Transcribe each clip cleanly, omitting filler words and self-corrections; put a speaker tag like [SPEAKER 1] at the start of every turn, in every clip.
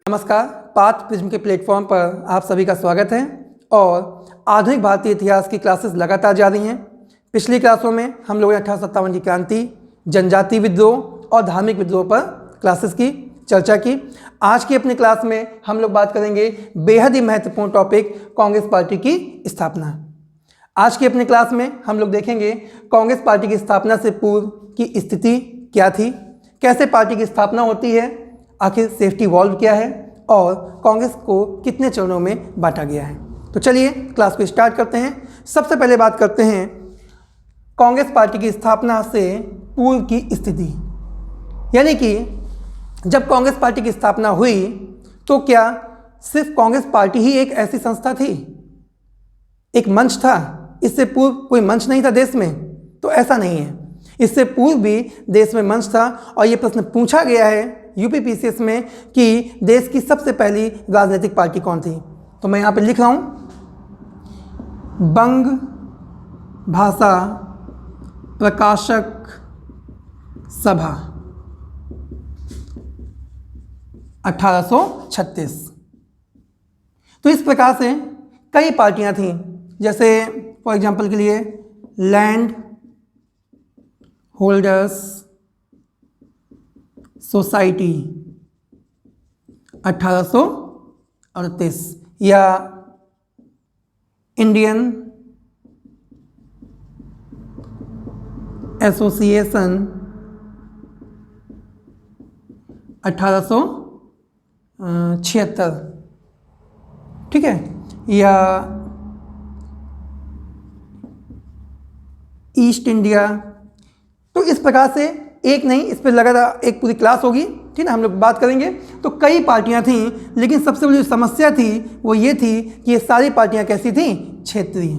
[SPEAKER 1] नमस्कार, path prism के platform पर आप सभी का स्वागत है। और आधुनिक भारतीय इतिहास की क्लासेस लगातार जारी हैं। पिछली क्लासों में हम लोगों ने 1857 की क्रांति, जनजातीय विद्रोह और धार्मिक विद्रोह पर क्लासेस की चर्चा की। आज की अपनी क्लास में हम लोग बात करेंगे बेहद ही महत्वपूर्ण टॉपिक कांग्रेस पार्टी की स्थापना। आज की अपनी क्लास में हम लोग देखेंगे कांग्रेस पार्टी की स्थापना से पूर्व की स्थिति क्या थी, कैसे पार्टी की स्थापना होती है, आखिर सेफ्टी वॉल्व क्या है और कांग्रेस को कितने चरणों में बांटा गया है। तो चलिए क्लास को स्टार्ट करते हैं। सबसे पहले बात करते हैं कांग्रेस पार्टी की स्थापना से पूर्व की स्थिति, यानी कि जब कांग्रेस पार्टी की स्थापना हुई तो क्या सिर्फ कांग्रेस पार्टी ही एक ऐसी संस्था थी, एक मंच था? इससे पूर्व कोई मंच नहीं था देश में? तो ऐसा नहीं है, इससे पूर्व भी देश में मंच था। और ये प्रश्न पूछा गया है यूपीपीसीएस में कि देश की सबसे पहली राजनीतिक पार्टी कौन थी। तो मैं यहाँ पे लिख रहा हूँ, बंग भाषा प्रकाशक सभा 1836। तो इस प्रकार से कई पार्टियां थीं, जैसे फॉर एग्जांपल के लिए लैंड होल्डर्स सोसाइटी 1838 या इंडियन एसोसिएशन 1876, ठीक है, या ईस्ट इंडिया। तो इस प्रकार से एक नहीं, इस पर लगातार एक पूरी क्लास होगी, ठीक है, हम लोग बात करेंगे। तो कई पार्टियां थीं, लेकिन सबसे बड़ी जो समस्या थी वो ये थी कि ये सारी पार्टियां कैसी थीं? क्षेत्रीय।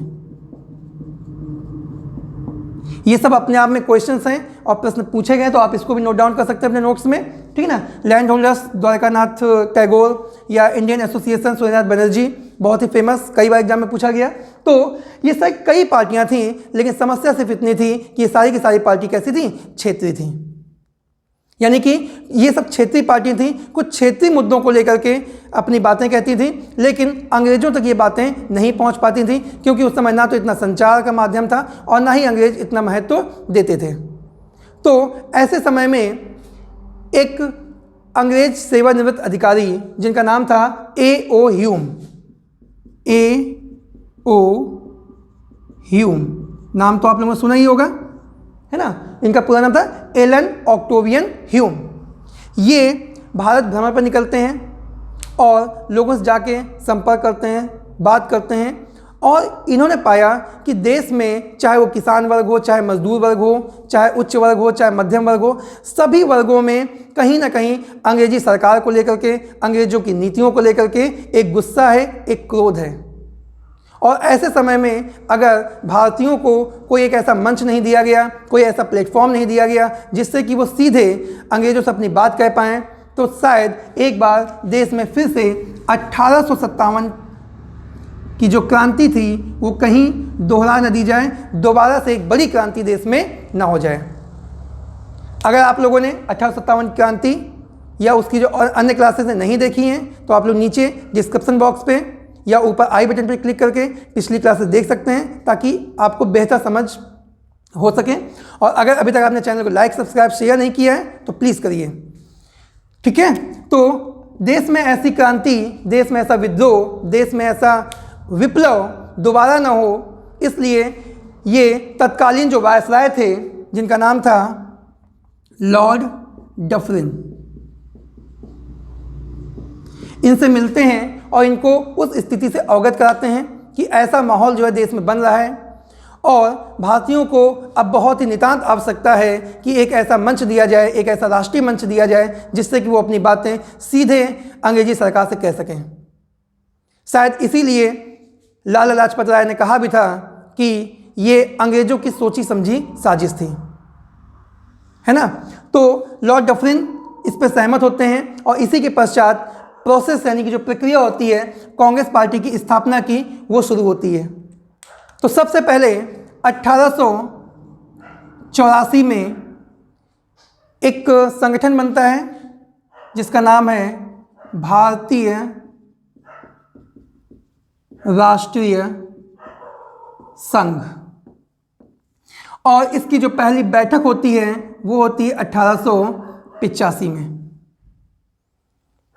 [SPEAKER 1] ये सब अपने आप में क्वेश्चंस हैं और प्रश्न पूछे गए, तो आप इसको भी नोट डाउन कर सकते हैं अपने नोट्स में, ठीक है ना। लैंड होल्डर्स द्वारकानाथ टैगोर या इंडियन एसोसिएशन सूर्यनाथ बनर्जी, बहुत ही फेमस, कई बार एग्जाम में पूछा गया। तो ये सब कई पार्टियां थीं, लेकिन समस्या सिर्फ इतनी थी कि ये सारी की सारी पार्टी कैसी थी? क्षेत्रीय थी। यानी कि ये सब क्षेत्रीय पार्टी थी, कुछ क्षेत्रीय मुद्दों को लेकर के अपनी बातें कहती थी, लेकिन अंग्रेजों तक ये बातें नहीं पहुंच पाती थी, क्योंकि उस समय ना तो इतना संचार का माध्यम था और ना ही अंग्रेज इतना महत्व देते थे। तो ऐसे समय में एक अंग्रेज सेवानिवृत्त अधिकारी जिनका नाम था A.O. Hume, A.O. ह्यूम, नाम तो आप लोगों ने सुना ही होगा, है ना। इनका पूरा नाम था एलन ऑक्टेवियन ह्यूम। ये भारत भ्रमण पर निकलते हैं और लोगों से जाके संपर्क करते हैं, बात करते हैं, और इन्होंने पाया कि देश में चाहे वो किसान वर्ग हो, चाहे मजदूर वर्ग हो, चाहे उच्च वर्ग हो, चाहे मध्यम वर्ग हो, सभी वर्गों में कहीं ना कहीं अंग्रेजी सरकार को लेकर के, अंग्रेजों की नीतियों को लेकर के एक गुस्सा है, एक क्रोध है। और ऐसे समय में अगर भारतीयों को कोई एक ऐसा मंच नहीं दिया गया, कोई ऐसा प्लेटफॉर्म नहीं दिया गया जिससे कि वो सीधे अंग्रेजों से अपनी बात कह पाएँ, तो शायद एक बार देश में फिर से 1857 की जो क्रांति थी वो कहीं दोहरा न दी जाए, दोबारा से एक बड़ी क्रांति देश में ना हो जाए। अगर आप लोगों ने 1857 क्रांति या उसकी जो अन्य क्लासेस नहीं देखी हैं, तो आप लोग नीचे डिस्क्रिप्शन बॉक्स पे या ऊपर आई बटन पर क्लिक करके पिछली क्लासेस देख सकते हैं, ताकि आपको बेहतर समझ हो सके। और अगर अभी तक आपने चैनल को लाइक, सब्सक्राइब, शेयर नहीं किया है तो प्लीज़ करिए, ठीक है। तो देश में ऐसी क्रांति, देश में ऐसा विद्रोह, देश में ऐसा विप्लव दोबारा ना हो, इसलिए ये तत्कालीन जो वायसराय थे जिनका नाम था लॉर्ड डफरिन, इनसे मिलते हैं और इनको उस स्थिति से अवगत कराते हैं कि ऐसा माहौल जो है देश में बन रहा है और भारतीयों को अब बहुत ही नितांत आवश्यकता है कि एक ऐसा मंच दिया जाए, एक ऐसा राष्ट्रीय मंच दिया जाए जिससे कि वो अपनी बातें सीधे अंग्रेजी सरकार से कह सकें। शायद इसीलिए लाला लाजपत राय ने कहा भी था कि ये अंग्रेजों की सोची समझी साजिश थी, है ना। तो लॉर्ड डफरिन इस पर सहमत होते हैं और इसी के पश्चात प्रोसेस यानी कि जो प्रक्रिया होती है कांग्रेस पार्टी की स्थापना की, वो शुरू होती है। तो सबसे पहले 1884 में एक संगठन बनता है जिसका नाम है भारतीय राष्ट्रीय संघ। और इसकी जो पहली बैठक होती है वो होती है 1885 में।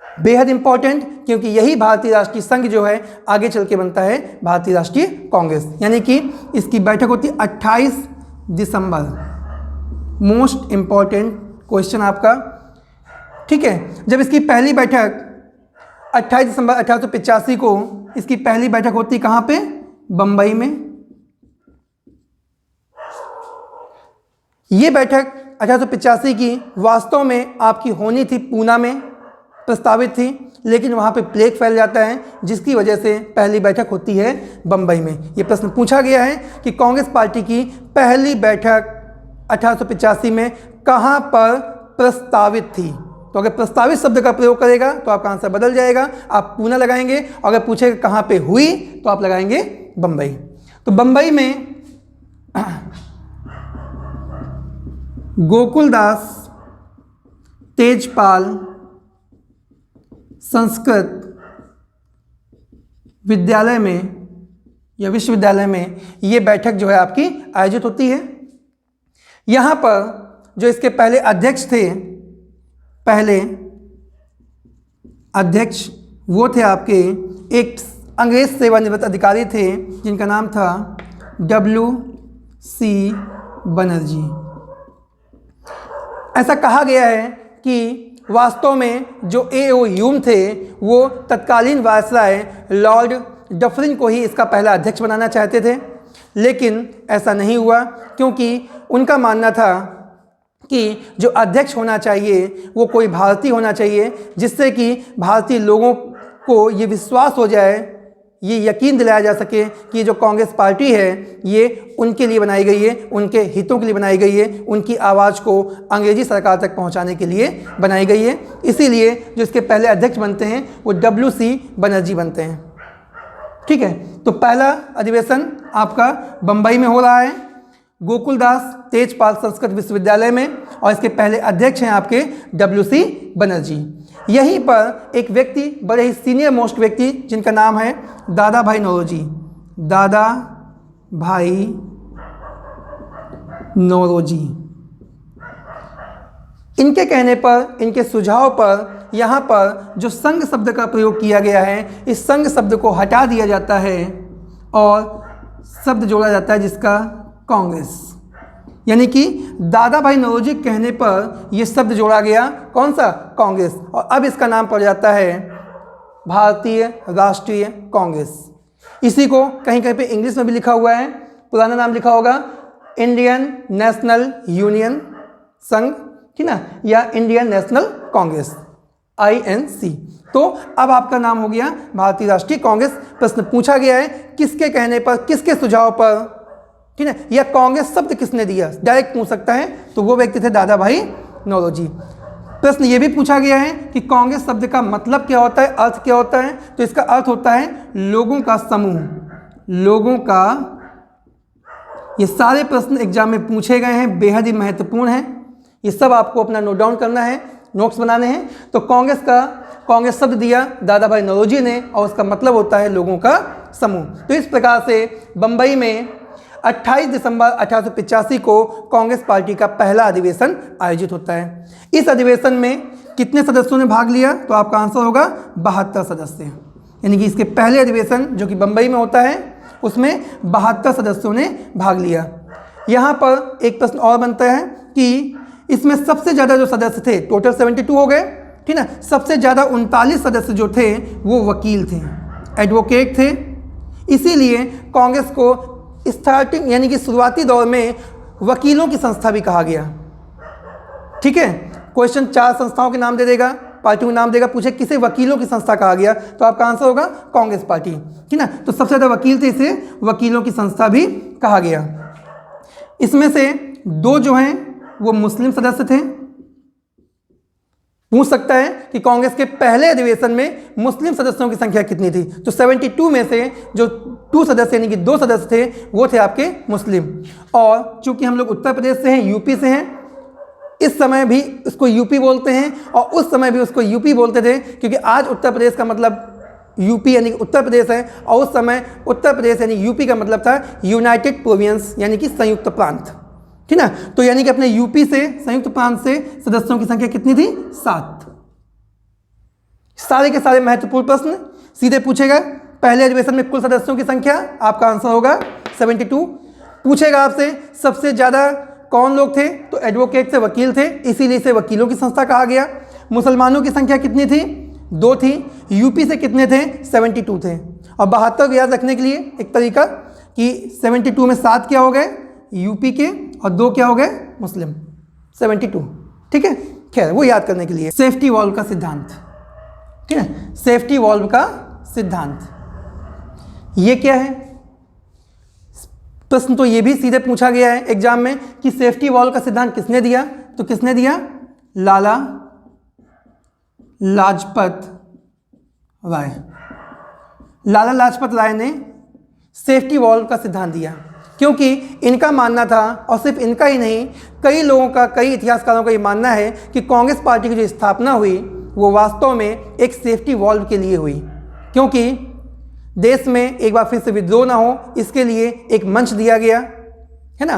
[SPEAKER 1] बेहद इंपॉर्टेंट, क्योंकि यही भारतीय राष्ट्रीय संघ जो है आगे चल के बनता है भारतीय राष्ट्रीय कांग्रेस। यानी कि इसकी बैठक होती है 28 दिसंबर। मोस्ट इंपॉर्टेंट क्वेश्चन आपका, ठीक है। जब इसकी पहली बैठक 28 दिसंबर 1885 को इसकी पहली बैठक होती कहाँ पे? बंबई में। ये बैठक 1885 की वास्तव में आपकी होनी थी पूना में, प्रस्तावित थी, लेकिन वहाँ पे प्लेग फैल जाता है, जिसकी वजह से पहली बैठक होती है बंबई में। ये प्रश्न पूछा गया है कि कांग्रेस पार्टी की पहली बैठक 1885 में कहाँ पर प्रस्तावित थी। तो अगर प्रस्तावित शब्द का प्रयोग करेगा तो आपका आंसर बदल जाएगा, आप पूना लगाएंगे। अगर पूछेगा कहाँ पे हुई तो आप लगाएंगे बंबई। तो बंबई में गोकुलदास तेजपाल संस्कृत विद्यालय में या विश्वविद्यालय में ये बैठक जो है आपकी आयोजित होती है। यहाँ पर जो इसके पहले अध्यक्ष थे, पहले अध्यक्ष वो थे आपके एक अंग्रेज सेवानिवृत्त अधिकारी थे जिनका नाम था W.C. बनर्जी। ऐसा कहा गया है कि वास्तव में जो A.O. ह्यूम थे वो तत्कालीन वायसराय लॉर्ड डफरिन को ही इसका पहला अध्यक्ष बनाना चाहते थे, लेकिन ऐसा नहीं हुआ, क्योंकि उनका मानना था कि जो अध्यक्ष होना चाहिए वो कोई भारतीय होना चाहिए, जिससे कि भारतीय लोगों को ये विश्वास हो जाए, ये यकीन दिलाया जा सके कि जो कांग्रेस पार्टी है ये उनके लिए बनाई गई है, उनके हितों के लिए बनाई गई है, उनकी आवाज़ को अंग्रेजी सरकार तक पहुंचाने के लिए बनाई गई है। इसीलिए जो इसके पहले अध्यक्ष बनते हैं वो W.C. बनर्जी बनते हैं, ठीक है। तो पहला अधिवेशन आपका बंबई में हो रहा है, गोकुलदास तेजपाल संस्कृत विश्वविद्यालय में, और इसके पहले अध्यक्ष हैं आपके W.C. बनर्जी। यहीं पर एक व्यक्ति, बड़े ही सीनियर मोस्ट व्यक्ति, जिनका नाम है दादा भाई नौरोजी। दादा भाई नौरोजी, इनके कहने पर, इनके सुझाव पर यहाँ पर जो संघ शब्द का प्रयोग किया गया है, इस संघ शब्द को हटा दिया जाता है और शब्द जोड़ा जाता है जिसका कांग्रेस। यानी कि दादा भाई नौरोजी के कहने पर यह शब्द जोड़ा गया, कौन सा? कांग्रेस। और अब इसका नाम पड़ जाता है भारतीय राष्ट्रीय कांग्रेस। इसी को कहीं कहीं पे इंग्लिश में भी लिखा हुआ है, पुराना नाम लिखा होगा इंडियन नेशनल यूनियन संघ, ठीक ना, या इंडियन नेशनल कांग्रेस INC। तो अब आपका नाम हो गया भारतीय राष्ट्रीय कांग्रेस। प्रश्न पूछा गया है किसके कहने पर, किसके सुझाव पर, ठीक है, या कांग्रेस शब्द किसने दिया, डायरेक्ट पूछ सकता है, तो वो व्यक्ति थे दादा भाई नौरोजी। प्रश्न ये भी पूछा गया है कि कांग्रेस शब्द का मतलब क्या होता है, अर्थ क्या होता है, तो इसका अर्थ होता है लोगों का समूह, लोगों का। ये सारे प्रश्न एग्जाम में पूछे गए हैं, बेहद ही महत्वपूर्ण हैं, ये सब आपको अपना नोट डाउन करना है, नोट्स बनाने हैं। तो कांग्रेस शब्द दिया दादा भाई नौरोजी ने, और उसका मतलब होता है लोगों का समूह। तो इस प्रकार से बंबई में 28 दिसंबर 1885 को कांग्रेस पार्टी का पहला अधिवेशन आयोजित होता है। इस अधिवेशन में कितने सदस्यों ने भाग लिया, तो आपका आंसर होगा 72 सदस्य। यानी कि इसके पहले अधिवेशन जो कि बंबई में होता है उसमें 72 सदस्यों ने भाग लिया। यहाँ पर एक प्रश्न और बनता है कि इसमें सबसे ज़्यादा जो सदस्य थे, टोटल 72 हो गए, ठीक ना, सबसे ज़्यादा 39 सदस्य जो थे वो वकील थे, एडवोकेट थे। इसीलिए कांग्रेस को स्टार्टिंग यानी कि शुरुआती दौर में वकीलों की संस्था भी कहा गया, ठीक है। क्वेश्चन 4 संस्थाओं के नाम दे देगा, पार्टियों के नाम देगा, पूछे किसे वकीलों की संस्था कहा गया, तो आपका आंसर होगा कांग्रेस पार्टी, ठीक ना। तो सबसे ज़्यादा वकील थे, इसे वकीलों की संस्था भी कहा गया। इसमें से 2 जो हैं वो मुस्लिम सदस्य थे। पूछ सकता है कि कांग्रेस के पहले अधिवेशन में मुस्लिम सदस्यों की संख्या कितनी थी, तो 72 में से जो 2 सदस्य यानी कि 2 सदस्य थे वो थे आपके मुस्लिम। और चूंकि हम लोग उत्तर प्रदेश से हैं, यूपी से हैं, इस समय भी उसको यूपी बोलते हैं और उस समय भी उसको यूपी बोलते थे, क्योंकि आज उत्तर प्रदेश का मतलब यूपी यानी कि उत्तर प्रदेश है, और उस समय उत्तर प्रदेश यानी यूपी का मतलब था यूनाइटेड प्रोविंस यानी कि संयुक्त प्रांत, ठीक ना। तो यानी कि अपने यूपी से, संयुक्त प्रांत से सदस्यों की संख्या कितनी थी? 7। सारे के सारे महत्वपूर्ण प्रश्न सीधे पूछेगा। पहले अधिवेशन में कुल सदस्यों की संख्या, आपका आंसर होगा 72। पूछेगा आपसे सबसे ज़्यादा कौन लोग थे, तो एडवोकेट से, वकील थे, इसीलिए इसे वकीलों की संस्था कहा गया। मुसलमानों की संख्या कितनी थी? 2 थी। यूपी से कितने थे? 72 थे। और 72 याद रखने के लिए एक तरीका कि 72 में 7 क्या हो गए? यूपी के, और 2 क्या हो गए? मुस्लिम। 72, ठीक है। खैर वो याद करने के लिए। सेफ्टी वॉल्व का सिद्धांत, ठीक है, सेफ्टी वॉल्व का सिद्धांत ये क्या है? प्रश्न तो ये भी सीधे पूछा गया है एग्जाम में कि सेफ्टी वॉल्व का सिद्धांत किसने दिया, तो किसने दिया? लाला लाजपत राय। लाला लाजपत राय ने सेफ्टी वॉल्व का सिद्धांत दिया, क्योंकि इनका मानना था, और सिर्फ इनका ही नहीं, कई लोगों का, कई इतिहासकारों का ये मानना है कि कांग्रेस पार्टी की जो स्थापना हुई वो वास्तव में एक सेफ्टी वॉल्व के लिए हुई, क्योंकि देश में एक बार फिर से विद्रोह ना हो, इसके लिए एक मंच दिया गया है ना,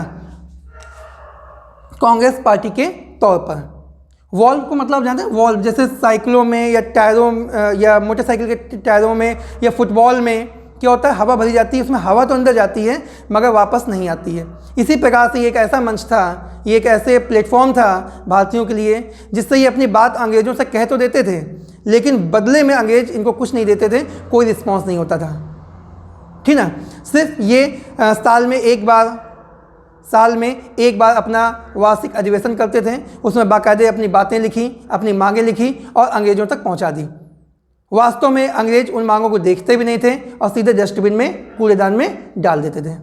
[SPEAKER 1] कांग्रेस पार्टी के तौर पर। वॉल्व को मतलब जानते हैं? वॉल्व जैसे साइकिलों में या टायरों या मोटरसाइकिल के टायरों में या फुटबॉल में क्या होता है? हवा भरी जाती है, उसमें हवा तो अंदर जाती है मगर वापस नहीं आती है। इसी प्रकार से ये एक ऐसा मंच था, ये एक ऐसे प्लेटफॉर्म था भारतीयों के लिए, जिससे ये अपनी बात अंग्रेज़ों से कह तो देते थे, लेकिन बदले में अंग्रेज इनको कुछ नहीं देते थे, कोई रिस्पॉन्स नहीं होता था, ठीक ना। सिर्फ ये साल में एक बार अपना वार्षिक अधिवेशन करते थे, उसमें बाकायदे अपनी बातें लिखी, अपनी मांगें लिखी और अंग्रेज़ों तक पहुंचा दी। वास्तव में अंग्रेज उन मांगों को देखते भी नहीं थे और सीधे डस्टबिन में, कूड़ेदान में डाल देते थे।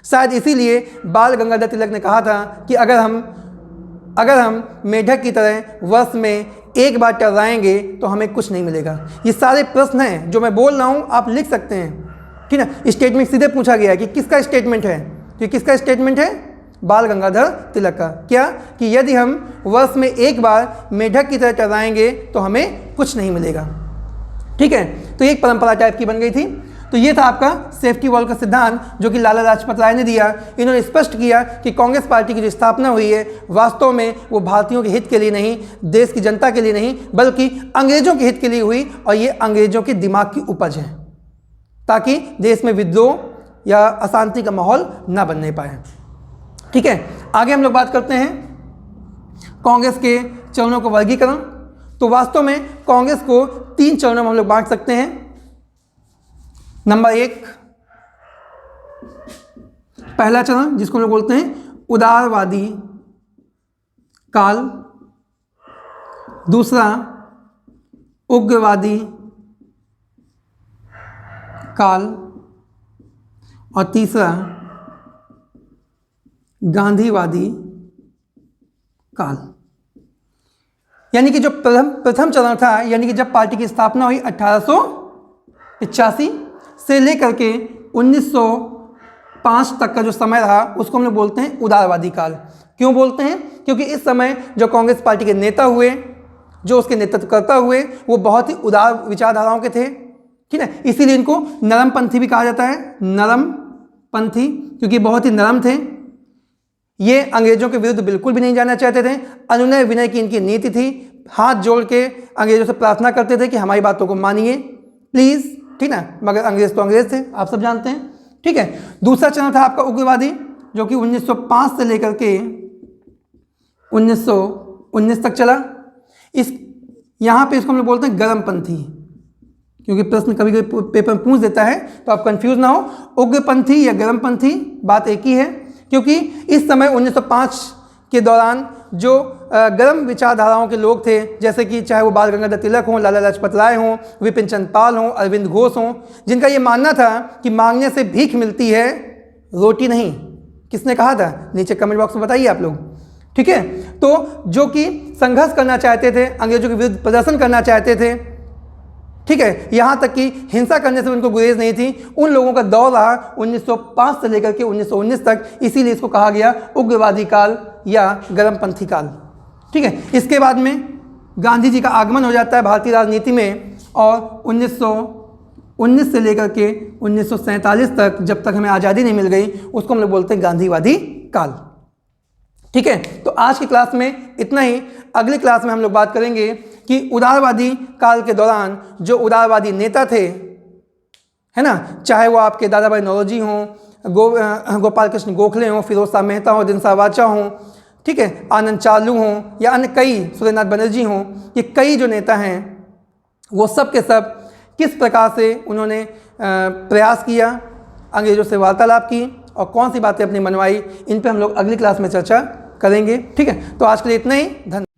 [SPEAKER 1] शायद इसीलिए बाल गंगाधर तिलक ने कहा था कि अगर हम मेढक की तरह वर्ष में एक बार टर्राएंगे तो हमें कुछ नहीं मिलेगा। ये सारे प्रश्न हैं जो मैं बोल रहा हूँ, आप लिख सकते हैं, ठीक है। स्टेटमेंट सीधे पूछा गया कि किसका स्टेटमेंट है, तो किसका स्टेटमेंट है? बाल गंगाधर तिलक का। क्या? कि यदि हम वर्ष में एक बार मेढक की तरह टर्राएंगे तो हमें कुछ नहीं मिलेगा, ठीक है। तो एक परंपरा टाइप की बन गई थी। तो ये था आपका सेफ्टी वॉल्व का सिद्धांत, जो कि लाला लाजपत राय ने दिया। इन्होंने स्पष्ट किया कि कांग्रेस पार्टी की जो स्थापना हुई है वास्तव में वो भारतीयों के हित के लिए नहीं, देश की जनता के लिए नहीं, बल्कि अंग्रेजों के हित के लिए हुई, और ये अंग्रेजों के दिमाग की उपज है, ताकि देश में विद्रोह या अशांति का माहौल ना बनने पाए, ठीक है। आगे हम लोग बात करते हैं कांग्रेस के चरणों को वर्गीकरण। तो वास्तव में कांग्रेस को 3 चरणों में हम लोग बांट सकते हैं। नंबर 1, पहला चरण जिसको हम लोग बोलते हैं उदारवादी काल, दूसरा उग्रवादी काल, और तीसरा गांधीवादी काल। यानी कि जो प्रथम चरण था, यानी कि जब पार्टी की स्थापना हुई 1885 से लेकर के 1905 तक का जो समय रहा, उसको हम लोग बोलते हैं उदारवादी काल। क्यों बोलते हैं? क्योंकि इस समय जो कांग्रेस पार्टी के नेता हुए, जो उसके नेतृत्वकर्ता हुए, वो बहुत ही उदार विचारधाराओं के थे, ठीक है। इसीलिए इनको नरमपंथी भी कहा जाता है, नरमपंथी, क्योंकि बहुत ही नरम थे। ये अंग्रेजों के विरुद्ध बिल्कुल भी नहीं जाना चाहते थे। अनुनय विनय की इनकी नीति थी। हाथ जोड़ के अंग्रेजों से प्रार्थना करते थे कि हमारी बातों को मानिए प्लीज़, ठीक ना। मगर अंग्रेज तो अंग्रेज थे, आप सब जानते हैं, ठीक है। दूसरा चरण था आपका उग्रवादी, जो कि 1905 से लेकर के 1919 तक चला। यहाँ पे इसको हम लोग बोलते हैं गर्मपंथी, क्योंकि प्रश्न कभी कभी पेपर में पूछ देता है तो आप कंफ्यूज ना हो। उग्रपंथी या गर्मपंथी बात एक ही है, क्योंकि इस समय 1905 के दौरान जो गर्म विचारधाराओं के लोग थे, जैसे कि चाहे वो बाल गंगाधर तिलक हों, लाला लाजपत राय हों, विपिन चंद्र पाल हों, अरविंद घोष हों, जिनका ये मानना था कि मांगने से भीख मिलती है, रोटी नहीं। किसने कहा था? नीचे कमेंट बॉक्स में बताइए आप लोग, ठीक है। तो जो कि संघर्ष करना चाहते थे, अंग्रेजों के विरुद्ध प्रदर्शन करना चाहते थे, ठीक है। यहाँ तक कि हिंसा करने से उनको गुरेज नहीं थी। उन लोगों का दौर रहा 1905 से लेकर के 1919 तक, इसीलिए इसको कहा गया उग्रवादी काल या गर्मपंथी काल, ठीक है। इसके बाद में गांधी जी का आगमन हो जाता है भारतीय राजनीति में, और 1919 से लेकर के 1947 तक, जब तक हमें आज़ादी नहीं मिल गई, उसको हम लोग बोलते हैं गांधीवादी काल। ठीक है, तो आज की क्लास में इतना ही। अगली क्लास में हम लोग बात करेंगे कि उदारवादी काल के दौरान जो उदारवादी नेता थे, है ना, चाहे वो आपके दादा भाई नौरोजी हों, गोपाल कृष्ण गोखले हों, फिरोज शाह मेहता हों, दिनसा वाचा हों, ठीक है, आनंद चालू हों, या अन्य कई, सुरेंद्रनाथ बनर्जी हों, ये कई जो नेता हैं वो सब के सब किस प्रकार से उन्होंने प्रयास किया, अंग्रेजों से वार्तालाप की और कौन सी बातें अपनी मनवाई, इन पे हम लोग अगली क्लास में चर्चा करेंगे। ठीक है, तो आज के लिए इतना ही। धन्यवाद।